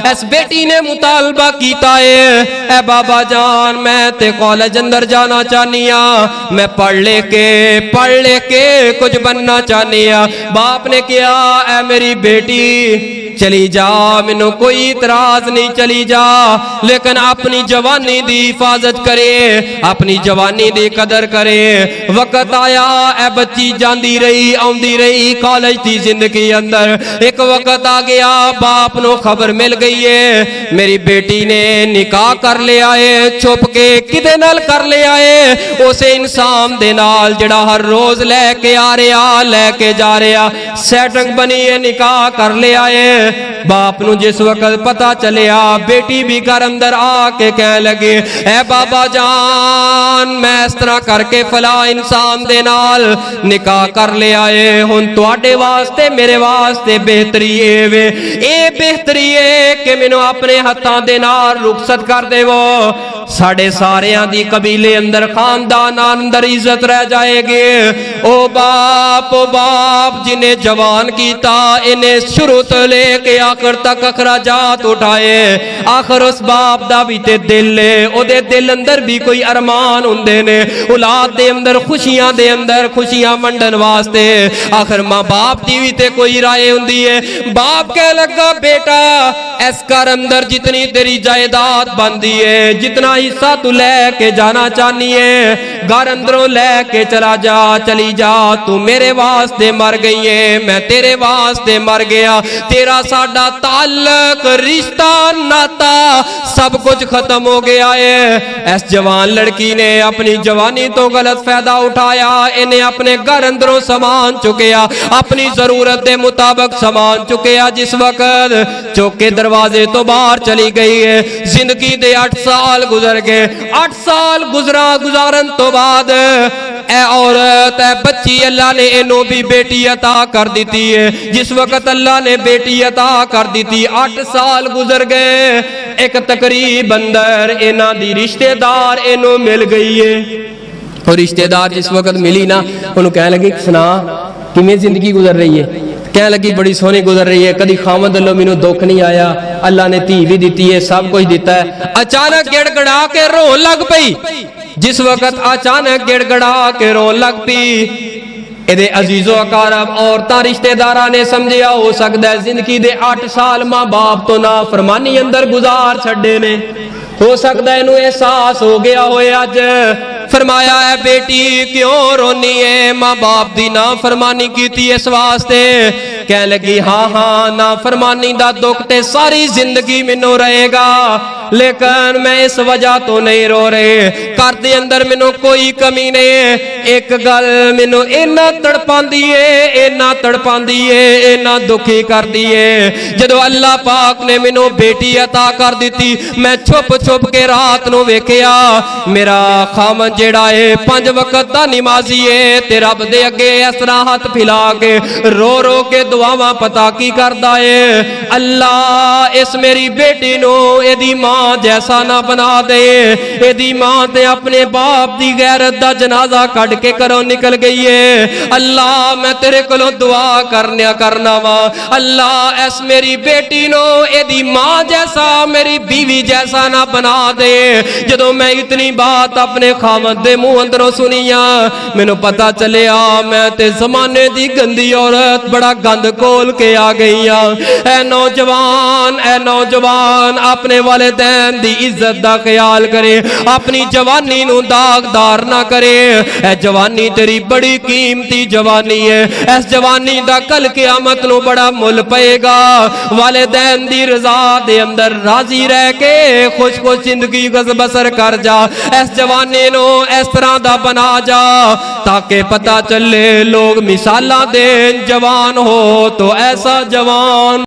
इस बेटी ने मुतालबा कीता है, ए बाबा जान मैं ते कॉलेज अंदर जाना चाहनी हाँ, मैं पढ़ ले के कुछ बनना चाहनी हाँ। बाप ने कहा ए मेरी बेटी चली जा, मैनू कोई इतराज नहीं, चली जा, लेकिन अपनी जवानी दी हिफाजत करे, अपनी जवानी दी कदर करे। वक्त आया ए बच्ची जांदी रही आउंदी रही कॉलेज की जिंदगी अंदर। एक वक्त आ गया बाप नो खबर मिल गई है मेरी बेटी ने निकाह कर लिया है, छुप के किदे नाल कर लिया है, उसे इंसान दे नाल जिहड़ा हर रोज लेके आ रहा लेके जा रहा, सेटिंग बनी है, निकाह कर लिया है। बाप नू जिस वक्त पता चलिया बेटी भी घर अंदर आके कह लगे ए बाबा जान मैं इस तरह करके फला इंसान दे नाल निकाह कर लिया है, हुण तुहाडे वास्ते मेरे वास्ते बेहतरी वे, ए बेहतरी है कि मैनू अपने हत्थां दे नाल रुखसत कर देवो, साडे सारियां दी कबीले अंदर खानदान अंदर इज्जत रह जाएगी। ओ बाप जिन्हें जवान कीता इन्हें शुरू तो लेके आखिर तक अखराजात उठाए, आखिर उस बाप दा भी ते दिल है, ओदे दिल अंदर भी कोई अरमान हुंदे ने, औलाद दे अंदर खुशियां वंडन वास्ते, आखिर मां बाप दी भी ते कोई राय हुंदी है। बाप कह लगा बेटा इस घर अंदर जितनी तेरी जायदाद बनती है, जितना हिस्सा तू लेके जाना चाहनी है, घर अंदरों लेके चला जा, चली जा, तू मेरे वास्ते मर गई है, मैं तेरे वास्ते मर गया, तेरा साडा ताल्लुक रिश्ता नाता सब कुछ खत्म हो गया है। इस जवान लड़की ने अपनी जवानी तो गलत फायदा उठाया, इन्हें अपने घर अंदरों सामान चुकया, अपनी जरूरत के मुताबिक सामान चुकया, जिस वक्त चौके दरवाजे तो बाहर चली गई है। जिंदगी दे 8 साल गुजर गए, 8 साल गुजारन तो बाद ए औरत ए बच्ची अल्लाह ने इन्हों भी बेटी अता कर दी है। जिस वक्त अल्लाह ने बेटी अता कर दी थी 8 साल गुजर गए, एक तकरीब अंदर इन्हां दी रिश्तेदार इन्हों मिल गई है। और रिश्तेदार जिस वक्त मिली ना उन्होंने कह लगी सुना किवें जिंदगी गुजर रही है, कह लगी बड़ी सोहनी गुजर रही है, कभी खामद अल्लाह मैनू दुख नहीं आया, अल्लाह ने धी भी दी है, सब कुछ दिता है। अचानक गिड़गड़ा के रोन लग पई, जिस वक्त अचानक गिड़गड़ा के रोन लग पई, इहदे अजीजो अकारब औरतां रिश्तेदारां ने समझिया हो सकता है जिंदगी दे 8 साल मां बाप तो ना फरमानी अंदर गुजार छड्डे ने, हो सकता है इनू एहसास हो गया होए। अज फरमाया है बेटी क्यों रोनी है, मां बाप दी ना फरमानी की इस वास्ते, कह लगी हाँ ना फरमानी दा दुख ते सारी जिंदगी मैनू रहेगा, लेकिन मैं इस वजह तो नहीं रो रहे, घर दे अंदर मैनू कोई कमी नहीं है, एक गल मैनू इन्ना तड़पांदी है, इन्ना दुखी कर दी है। जदों अल्लाह पाक ने मैनू बेटी अता कर दी, मैं छुप छुप के रात नू वेखिया मेरा खामन जेड़ा है 5 वक्त दा नमाजी है, ते रब दे अगे इस तरह हाथ फैला के रो रो के दुआवां पता की करदा है, अल्लाह इस मेरी बेटी नू एदी मां जैसा ना बना दे, एदी मां ते अपने बाप दी गैरत दा जनाजा कट के घरों निकल गई है। अल्लाह मैं तेरे कोलों दुआ करना वा, अल्लाह इस मेरी बेटी नू एदी मां जैसा मेरी बीवी जैसा ना बना दे। जदों मैं इतनी बात अपने खामद दे मुंह अंदरों सुनिया, मैनू पता चलिया मैं ते जमाने दी गंदी औरत बड़ा गंद कोल के आ गई हाँ। ऐ नौजवान अपने वालिदैन दी इज्जत दा ख्याल करे, अपनी जवानी नू दागदार ना करे, ऐ जवानी तेरी बड़ी कीमती जवानी है, इस जवानी दा कल क़यामत नू बड़ा मुल पएगा। वालिदैन दी रजा दे अंदर राजी रह के खुश जिंदगी बसर कर जा, इस जवानी नू इस तरह दा बना जा ताकि पता चले लोग मिसाला दें, जवान हो तो ऐसा जवान।